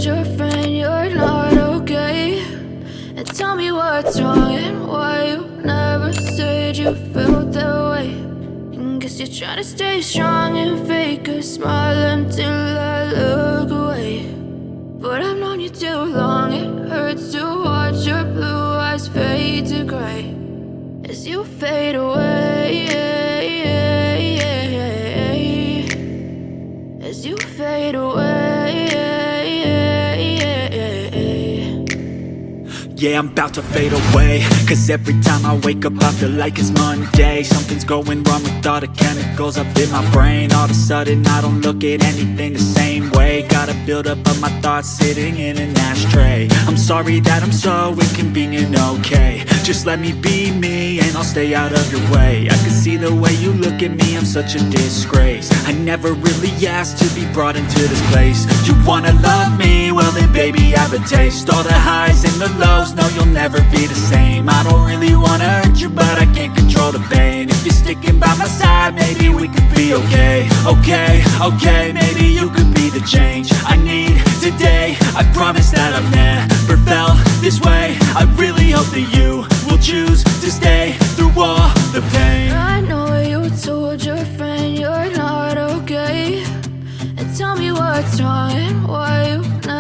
told your friend you're not okay? And tell me what's wrong and why you never said you felt that way. And guess you're trying to stay strong and fake a smile until I look away. But I've known you too long, it hurts to watch your blue eyes fade to gray as you fade away, as you fade away. Yeah, I'm about to fade away, cause every time I wake up I feel like it's Monday. Something's going wrong with all the chemicals up in my brain. All of a sudden I don't look at anything the same way. Got a buildup of my thoughts sitting in an ashtray. I'm sorry that I'm so inconvenient, okay? Just let me be me and I'll stay out of your way. I can see the way you look at me, I'm such a disgrace. I never really asked to be brought into this place. You wanna love me? Well then baby I have a taste. All the highs and the lows, no, you'll never be the same. I don't really wanna hurt you, but I can't control the pain. If you're sticking by my side, maybe we could be okay. Okay, maybe you could be the change I need today. I promise that I've never felt this way. I really hope that you will choose to stay through all the pain. I know you told your friend you're not okay. And tell me what's wrong and why you never